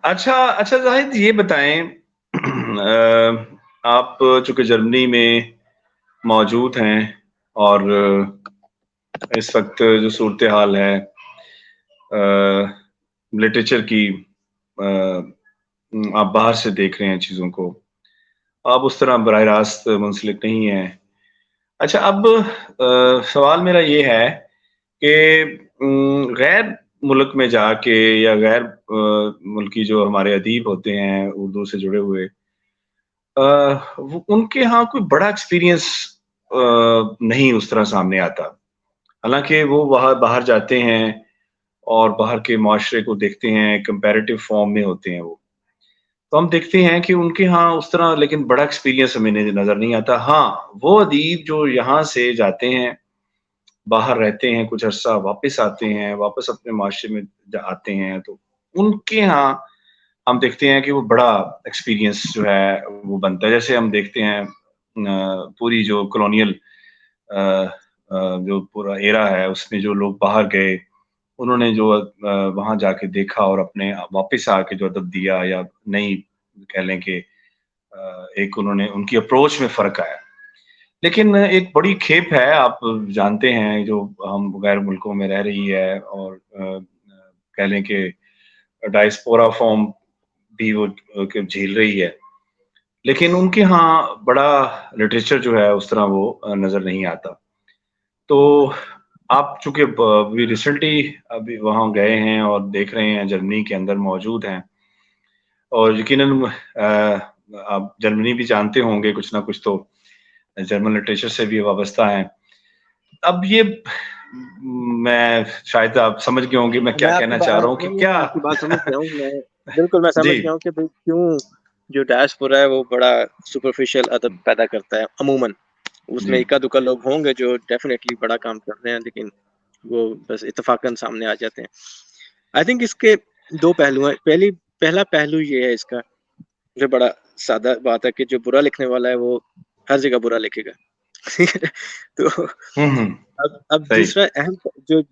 اچھا اچھا زاہد یہ بتائیں آپ چونکہ جرمنی میں موجود ہیں اور اس وقت جو صورتحال ہے لٹریچر کی، آپ باہر سے دیکھ رہے ہیں چیزوں کو، آپ اس طرح براہ راست منسلک نہیں ہیں. اچھا اب سوال میرا یہ ہے کہ غیر ملک میں جا کے یا غیر ملکی جو ہمارے ادیب ہوتے ہیں اردو سے جڑے ہوئے، ان کے ہاں کوئی بڑا ایکسپیرینس نہیں اس طرح سامنے آتا. حالانکہ وہ باہر جاتے ہیں اور باہر کے معاشرے کو دیکھتے ہیں، کمپیریٹیو فارم میں ہوتے ہیں وہ، تو ہم دیکھتے ہیں کہ ان کے ہاں اس طرح لیکن بڑا ایکسپیرینس ہمیں نظر نہیں آتا. ہاں وہ ادیب جو یہاں سے جاتے ہیں، باہر رہتے ہیں کچھ عرصہ، واپس آتے ہیں، واپس اپنے معاشرے میں آتے ہیں، تو ان کے ہاں ہم دیکھتے ہیں کہ وہ بڑا ایکسپیرینس جو ہے وہ بنتا ہے. جیسے ہم دیکھتے ہیں پوری جو کولونیل جو پورا ایرا ہے اس میں جو لوگ باہر گئے، انہوں نے جو وہاں جا کے دیکھا اور اپنے واپس آ کے جو ادب دیا، یا نئی کہہ لیں کہ ایک انہوں نے ان کی اپروچ میں فرق آیا. لیکن ایک بڑی کھیپ ہے، آپ جانتے ہیں، جو ہم غیر ملکوں میں رہ رہی ہے اور کہہ لیں کہ ڈائسپورا فارم بھی وہ جھیل رہی ہے، لیکن ان کے ہاں بڑا لٹریچر جو ہے اس طرح وہ نظر نہیں آتا. تو آپ چونکہ ابھی ریسنٹلی ابھی وہاں گئے ہیں اور دیکھ رہے ہیں، جرمنی کے اندر موجود ہیں، اور یقیناً آپ جرمنی بھی جانتے ہوں گے، کچھ نہ کچھ تو جرمن لٹریچر سے بھی وابستہ ہیں. اب یہ میں شاید آپ سمجھ گئے ہوں گے میں کیا میں آپ کی کہنا چاہ رہا ہوں کہ نہیں کیا میں آپ کی بات سمجھ گیا ہوں. میں بالکل میں جی سمجھ گیا ہوں کہ کیوں جو ڈائسپورا ہے وہ بڑا سپرفیشل ادب پیدا کرتا ہے. عموماً اس میں جی اکا دکا لوگ ہوں گے جو ڈیفینیٹلی بڑا کام کر رہے ہیں، لیکن وہ بس اتفاقاً سامنے آ جاتے ہیں. آئی تھنک اس کے دو پہلو ہیں. پہلا پہلو یہ ہے اس کا، جو بڑا سادہ بات ہے، کہ جو برا لکھنے والا ہے وہ ہر جگہ برا لکھے گا. تو اب صحیح. دوسرا اہم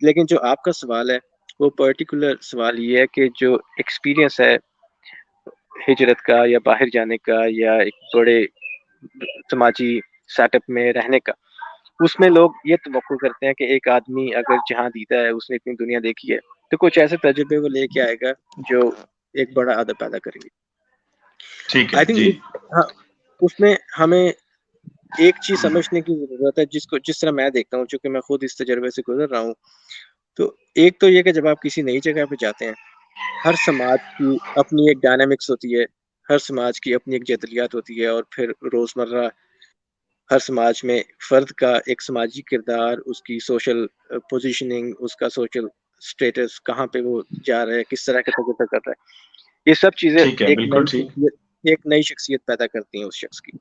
لیکن جو آپ کا سوال ہے وہ پرٹیکولر سوال یہ ہے کہ جو ایکسپیرینس ہے ہجرت کا یا باہر جانے کا یا ایک بڑے سماجی سیٹ اپ میں رہنے کا، اس میں لوگ یہ توقع کرتے ہیں کہ ایک آدمی اگر جہاں دیتا ہے، اس نے اتنی دنیا دیکھی ہے، تو کچھ ایسے تجربے وہ لے کے آئے گا جو ایک بڑا ادب پیدا کریں گے. ٹھیک ہے آئی جی. تھنک اس میں ہمیں ایک چیز سمجھنے کی ضرورت ہے، جس طرح میں دیکھتا ہوں، چونکہ میں خود اس تجربے سے گزر رہا ہوں. تو ایک تو یہ کہ جب آپ کسی نئی جگہ پہ جاتے ہیں، ہر سماج کی اپنی ایک ڈائنامکس ہوتی ہے، ہر سماج کی اپنی ایک جدلیات ہوتی ہے، اور پھر روزمرہ ہر سماج میں فرد کا ایک سماجی کردار، اس کی سوشل پوزیشننگ، اس کا سوشل سٹیٹس، کہاں پہ وہ جا رہا ہے، کس طرح کا تجربہ کر رہا ہے، یہ سب چیزیں ٹھیک ہے، بالکل ٹھیک. ایک نئی شخصیت پیدا کرتی ہیں اس شخص کی.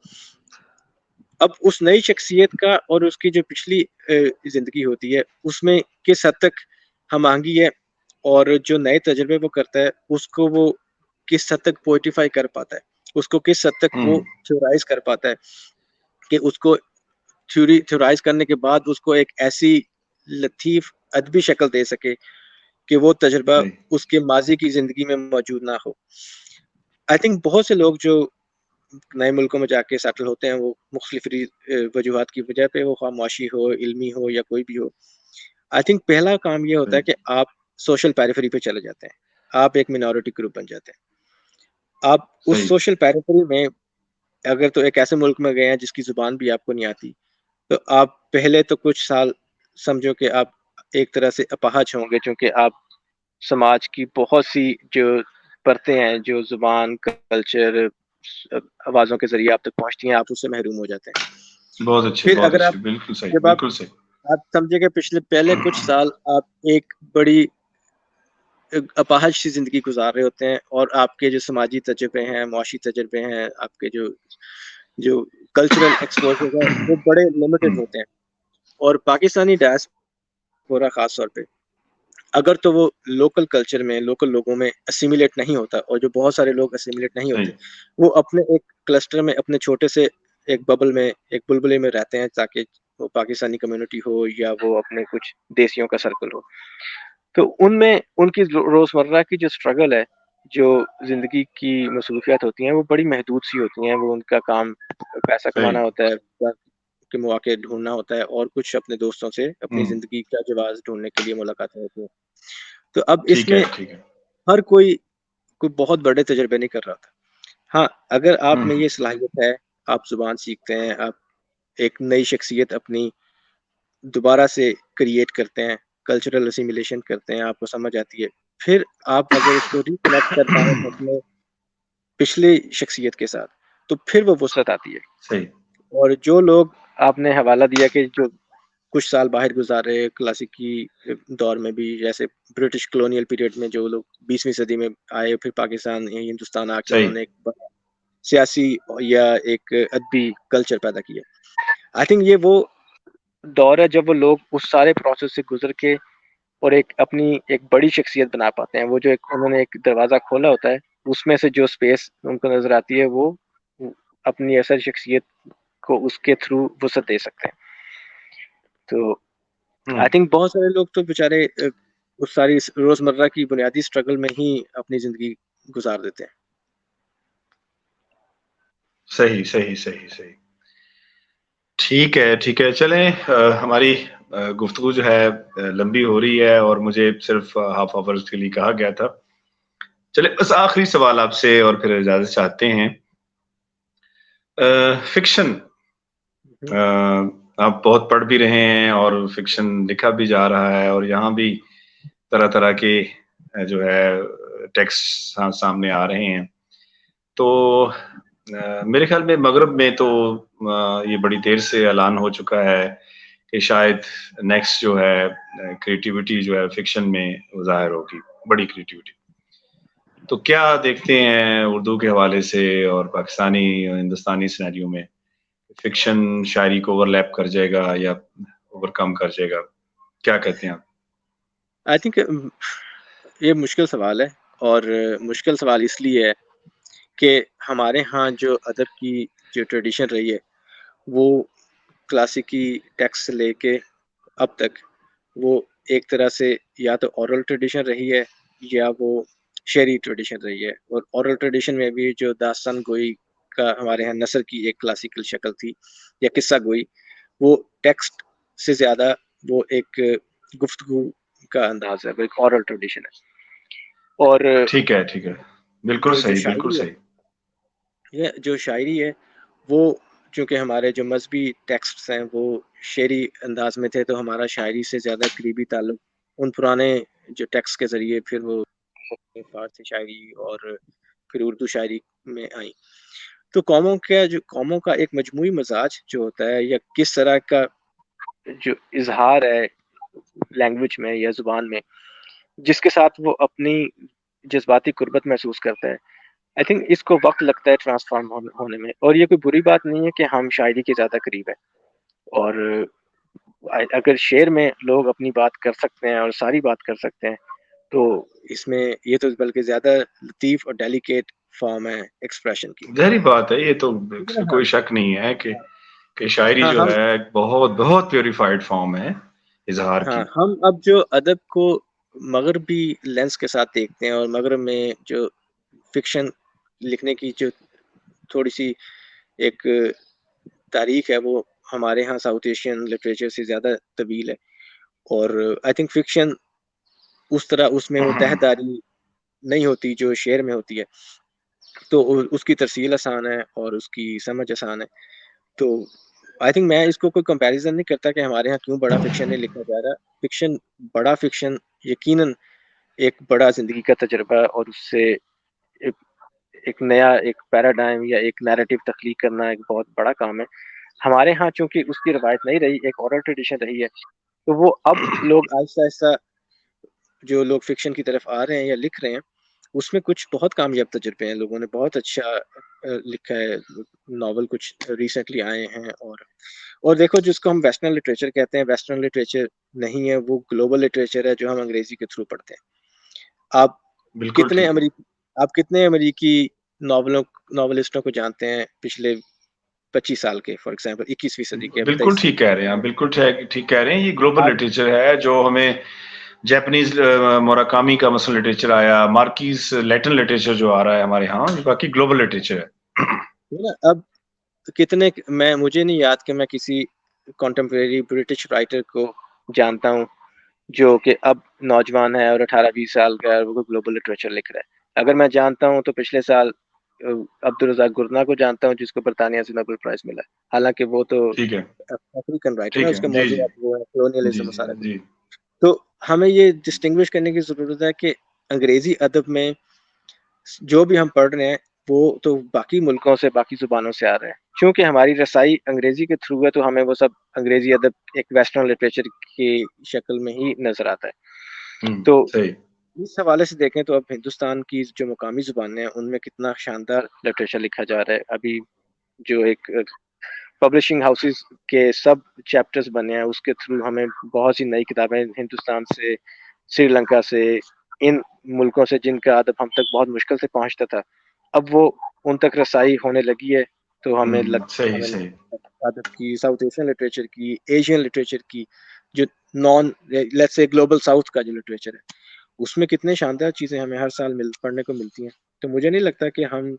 اب اس نئی شخصیت کا اور اس کی جو پچھلی زندگی ہوتی ہے، اس میں کس حد تک ہم آہنگی ہے، اور جو نئے تجربے وہ کرتا ہے اس کو وہ کس حد تک پوئٹیفائی کر پاتا ہے، اس کو کس حد تک وہ تھیورائز کر پاتا ہے کہ اس کو تھیورائز کرنے کے بعد اس کو ایک ایسی لطیف ادبی شکل دے سکے کہ وہ تجربہ صحیح. اس کے ماضی کی زندگی میں موجود نہ ہو. آئی تھنک بہت سے لوگ جو نئے ملکوں میں جا کے سیٹل ہوتے ہیں، وہ مختلف وجوہات کی وجہ پہ، وہ خواہ معاشی ہو، علمی ہو، یا کوئی بھی ہو. آئی تھنک پہلا کام یہ ہوتا ہے کہ آپ سوشل پیریفری پہ چلے جاتے ہیں، آپ ایک مینورٹی گروپ بن جاتے ہیں. آپ اس صحیح. سوشل پیریفری میں اگر تو ایک ایسے ملک میں گئے ہیں جس کی زبان بھی آپ کو نہیں آتی، تو آپ پہلے تو کچھ سال سمجھو کہ آپ ایک طرح سے اپاہج ہوں گے، چونکہ آپ سماج کی بہت سی جو پرتیں ہیں، جو زبان، کلچر، آوازوں کے ذریعے آپ تک پہنچتی ہیں، آپ اس سے محروم ہو جاتے ہیں. بہت اچھے، پھر بہت اگر آپ اچھے، بالکل صحیح، جب بالکل صحیح. آپ سمجھے کہ پہلے کچھ سال آپ ایک بڑی اپاہج سی زندگی گزار رہے ہوتے ہیں، اور آپ کے جو سماجی تجربے ہیں، معاشی تجربے ہیں، آپ کے جو کلچرل ایکسپوجر ہے، وہ بڑے لمیٹڈ ہوتے ہیں. اور پاکستانی ڈائسپورا خاص طور پہ اگر تو وہ لوکل کلچر میں، لوکل لوگوں میں اسیمیلیٹ نہیں ہوتا، اور جو بہت سارے لوگ اسیمیلیٹ نہیں ہوتے، صحیح. وہ اپنے ایک کلسٹر میں، اپنے چھوٹے سے ایک ببل میں، ایک بلبلے میں رہتے ہیں، تاکہ وہ پاکستانی کمیونٹی ہو یا وہ اپنے کچھ دیسیوں کا سرکل ہو. تو ان میں ان کی روزمرہ کی جو سٹرگل ہے جو زندگی کی مصروفیات ہوتی ہیں وہ بڑی محدود سی ہوتی ہیں. وہ ان کا کام پیسہ کمانا صحیح ہوتا ہے کے مواقع ڈھونڈنا ہوتا ہے اور کچھ اپنے دوستوں سے اپنی ہوں زندگی کا جواز ڈھونڈنے کے لیے ملاقاتیں ہوتی ہیں. تو اب اس ٹھیک ہے میں ٹھیک ہے ہر کوئی بہت بڑے تجربے نہیں کر رہا تھا. ہاں اگر آپ ہوں میں یہ صلاحیت ہے, آپ زبان سیکھتے ہیں, آپ ایک نئی شخصیت اپنی دوبارہ سے کریٹ کرتے ہیں, کلچرل اسیمیلیشن کرتے ہیں, آپ کو سمجھ آتی ہے, پھر آپ اگر اس کو ریکنیکٹ کر پائیں اپنے پچھلی شخصیت کے ساتھ, تو پھر وہ وسعت آتی ہے. صحیح اور جو لوگ آپ نے حوالہ دیا کہ جو کچھ سال باہر گزارے کلاسیکی دور میں بھی, جیسے برٹش کلونیل پیریڈ میں جو لوگ 20ویں صدی میں آئے, پھر پاکستان ہندوستان آ کے انہوں صحیح نے ایک بڑا سیاسی یا ایک ادبی کلچر پیدا کیا. آئی تھنک یہ وہ دور ہے جب وہ لوگ اس سارے پروسیس سے گزر کے اور اپنی ایک بڑی شخصیت بنا پاتے ہیں. وہ جو انہوں نے ایک دروازہ کھولا ہوتا ہے, اس میں سے جو سپیس ان کو نظر آتی ہے وہ اپنی اثر شخصیت کو اس کے تھرو وسعت دے سکتے ہیں. تو ہوں آئی تھنک بہت سارے لوگ تو بےچارے اس ساری روزمرہ کی بنیادی اسٹرگل میں ہی اپنی زندگی گزار دیتے ہیں. صحیح صحیح صحیح صحیح ٹھیک ہے چلیں ہماری گفتگو جو ہے لمبی ہو رہی ہے اور مجھے صرف ہاف آورز کے لیے کہا گیا تھا. چلیں بس آخری سوال آپ سے اور پھر اجازت چاہتے ہیں. فکشن آپ بہت پڑھ بھی رہے ہیں اور فکشن لکھا بھی جا رہا ہے اور یہاں بھی طرح طرح کے جو ہے ٹیکسٹ سامنے آ رہے ہیں. تو میرے خیال میں مغرب میں تو یہ بڑی دیر سے اعلان ہو چکا ہے کہ شاید نیکسٹ جو ہے کریٹیوٹی جو ہے فکشن میں ظاہر ہوگی, بڑی کریٹیوٹی. تو کیا دیکھتے ہیں اردو کے حوالے سے اور پاکستانی ہندوستانی سیناریو میں فکشن شاعری کو اوور لیپ کر جائے گا یا اوور کم کر جائے گا, کیا کہتے ہیں آپ؟ آئی تھنک یہ مشکل سوال ہے, اور مشکل سوال اس لیے ہے کہ ہمارے ہاں جو ادب کی جو ٹریڈیشن رہی ہے وہ کلاسیکی ٹیکسٹ سے لے کے اب تک وہ ایک طرح سے یا تو اورل ٹریڈیشن رہی ہے یا وہ شعری ٹریڈیشن رہی ہے. اور اورل ٹریڈیشن میں بھی جو داستان گوئی کا ہمارے ہاں نثر کی ایک کلاسیکل شکل تھی یا قصہ گوئی, وہ ٹیکسٹ سے زیادہ وہ ایک گفتگو کا انداز ہے, وہ ایک اورل ٹریڈیشن ہے. اور ٹھیک ہے بالکل جو صحیح بالکل شاعری ہے, صحیح. جو شاعری ہے وہ چونکہ ہمارے جو مذہبی ٹیکسٹس ہیں وہ شعری انداز میں تھے, تو ہمارا شاعری سے زیادہ قریبی تعلق ان پرانے جو ٹیکسٹ کے ذریعے پھر وہ فارسی شاعری اور پھر اردو شاعری میں آئی. تو قوموں کا ایک مجموعی مزاج جو ہوتا ہے یا کس طرح کا جو اظہار ہے لینگویج میں یا زبان میں, جس کے ساتھ وہ اپنی جذباتی قربت محسوس کرتا ہے, آئی تھنک اس کو وقت لگتا ہے ٹرانسفارم ہونے میں. اور یہ کوئی بری بات نہیں ہے کہ ہم شاعری کے زیادہ قریب ہیں, اور اگر شعر میں لوگ اپنی بات کر سکتے ہیں اور ساری بات کر سکتے ہیں تو اس میں یہ تو بلکہ زیادہ لطیف اور ڈیلیکیٹ فارم ہے ایکسپریشن کی. ظاہری بات ہے, یہ تو ٹھیک اس ہے میں نا. کوئی شک نہیں ہے کہ شاعری ہاں جو ہم ہے ایک بہت بہت پیوریفائڈ فارم ہے اظہار ہاں کی. ہم اب جو ادب کو مغربی لینس کے ساتھ دیکھتے ہیں, اور مغرب میں جو فکشن لکھنے کی جو تھوڑی سی ایک تاریخ ہے وہ ہمارے ہاں ساؤتھ ایشین لٹریچر سے زیادہ طویل ہے. اور آئی تھنک فکشن اس طرح اس میں وہ تہہ داری نہیں ہوتی جو شعر میں ہوتی ہے, تو اس کی ترسیل آسان ہے اور اس کی سمجھ آسان ہے. تو آئی تھنک میں اس کو کوئی کمپیریزن نہیں کرتا کہ ہمارے ہاں کیوں بڑا فکشن نہیں لکھا جا رہا. بڑا فکشن یقیناً ایک بڑا زندگی کا تجربہ اور اس سے ایک نیا ایک پیراڈائم یا ایک نیریٹو تخلیق کرنا ایک بہت بڑا کام ہے. ہمارے ہاں چونکہ اس کی روایت نہیں رہی, ایک اورل ٹریڈیشن رہی ہے, تو وہ اب لوگ آہستہ آہستہ جو لوگ فکشن کی طرف آ رہے ہیں یا لکھ رہے ہیں اس میں کچھ بہت کامیاب تجربے ہیں, لوگوں نے بہت اچھا لکھا ہے. ناول کچھ ریسنٹلی آئے ہیں, اور دیکھو جس کو ہم ویسٹرن لٹریچر کہتے ہیں, ویسٹرن لٹریچر نہیں ہے, وہ گلوبل لٹریچر ہے جو ہم انگریزی کے تھرو پڑھتے ہیں. آپ بالکل ٹھیک ہے. کتنے امریکی ناولسٹوں کو جانتے ہیں پچھلے 25 سال کے, فار ایگزامپل 21ویں صدی کے, بالکل 23 ٹھیک کہہ رہے ہیں آپ, بالکل ٹھیک کہہ رہے ہیں. یہ گلوبل آپ لٹریچر ہے جو ہمیں جیپنیز موراکامی کا مثلا لٹریچر آیا, مارکیز لیٹن لٹریچر جو آ رہا ہے ہمارے ہاں, باقی گلوبل لٹریچر ہے. اب کتنے مجھے نہیں یاد کہ میں کسی کنٹمپریری برٹش رائٹر کو جانتا ہوں جو کہ اب نوجوان ہے اور 18-20 سال کا ہے, وہ گلوبل لٹریچر لکھ رہا ہے. اگر میں جانتا ہوں تو پچھلے سال عبدالرزاق گرنا کو جانتا ہوں جس کو برطانیہ سے نوبل پرائز ملا, حالانکہ وہ تو ٹھیک ہے, افریقن رائٹر ہے, ٹھیک اس ہے, کا جی موضوع جی وہ ہے جی کولونیلزم جی سارا. جی تو ہمیں یہ ڈسٹنگوش کرنے کی ضرورت ہے کہ انگریزی ادب میں جو بھی ہم پڑھ رہے ہیں وہ تو باقی ملکوں سے, باقی زبانوں سے آ رہے ہیں. چونکہ ہماری رسائی انگریزی کے تھرو ہے تو ہمیں وہ سب انگریزی ادب ایک ویسٹرن لٹریچر کی شکل میں ہی نظر آتا ہے. تو صحیح. اس حوالے سے دیکھیں تو اب ہندوستان کی جو مقامی زبانیں ہیں ان میں کتنا شاندار لٹریچر لکھا جا رہا ہے. ابھی جو ایک پبلشنگ ہاؤسز کے سب چیپٹرز بنے ہیں اس کے تھرو ہمیں بہت سی نئی کتابیں ہندوستان سے, سری لنکا سے, ان ملکوں سے جن کا ادب ہم تک بہت مشکل سے پہنچتا تھا, اب وہ ان تک رسائی ہونے لگی ہے. تو ہمیں صحیح صحیح. ادب کی, ساؤتھ ایشین لٹریچر کی, ایشین لٹریچر کی, جو naan let's say global south کا جو لٹریچر ہے اس میں کتنے شاندار چیزیں ہمیں ہر سال پڑھنے کو ملتی ہیں. تو مجھے نہیں لگتا کہ ہم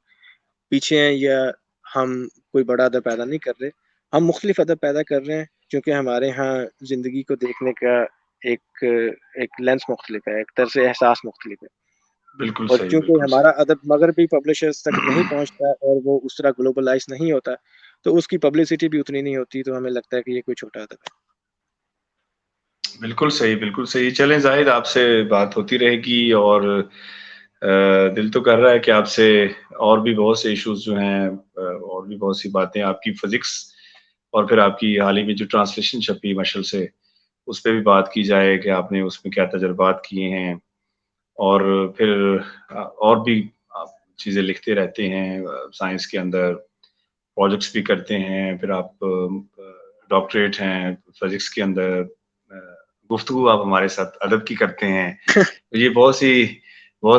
پیچھے ہیں یا ہم کوئی بڑا ادب پیدا نہیں کر رہے. ہم مختلف ادب پیدا کر رہے ہیں کیونکہ ہمارے ہاں زندگی کو دیکھنے کا ایک لینس مختلف ہے, ایک طرز احساس مختلف ہے. بالکل اور صحیح, چونکہ بالکل ہمارا ادب مغربی پبلشرز تک نہیں پہنچتا اور وہ اس طرح گلوبلائز نہیں ہوتا تو اس کی پبلسٹی بھی اتنی نہیں ہوتی, تو ہمیں لگتا ہے کہ یہ کوئی چھوٹا ادب ہے. بالکل صحیح, بالکل صحیح. چلیں زاہد, آپ سے بات ہوتی رہے گی اور دل تو کر رہا ہے کہ آپ سے اور بھی بہت سے ایشوز جو ہیں اور بھی بہت سی باتیں, آپ کی فزکس اور پھر آپ کی حال ہی میں جو ٹرانسلیشن چھپی مشل سے, اس پہ بھی بات کی جائے کہ آپ نے اس میں کیا تجربات کیے ہیں, اور پھر اور بھی آپ چیزیں لکھتے رہتے ہیں سائنس کے اندر, پروجیکٹس بھی کرتے ہیں, پھر آپ ڈاکٹریٹ ہیں فزکس کے اندر, گفتگو آپ ہمارے ساتھ ادب کی کرتے ہیں. یہ بہت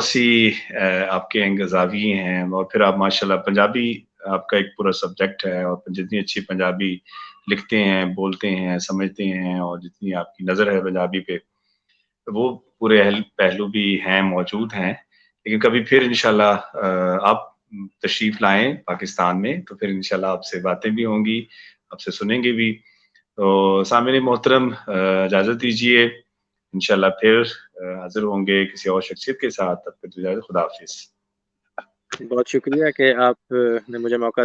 سی آپ کے انگزاوی ہیں, اور پھر آپ ماشاءاللہ پنجابی آپ کا ایک پورا سبجیکٹ ہے, اور جتنی اچھی پنجابی لکھتے ہیں, بولتے ہیں, سمجھتے ہیں, اور جتنی آپ کی نظر ہے پنجابی پہ, وہ پورے پہلو بھی ہیں, موجود ہیں. لیکن کبھی پھر انشاءاللہ آپ تشریف لائیں پاکستان میں تو پھر انشاءاللہ آپ سے باتیں بھی ہوں گی, آپ سے سنیں گے بھی. تو سامعین محترم اجازت دیجیے, انشاءاللہ پھر حاضر ہوں گے کسی اور شخصیت کے ساتھ. تب تک اجازت, خدا حافظ. بہت شکریہ کہ آپ نے مجھے موقع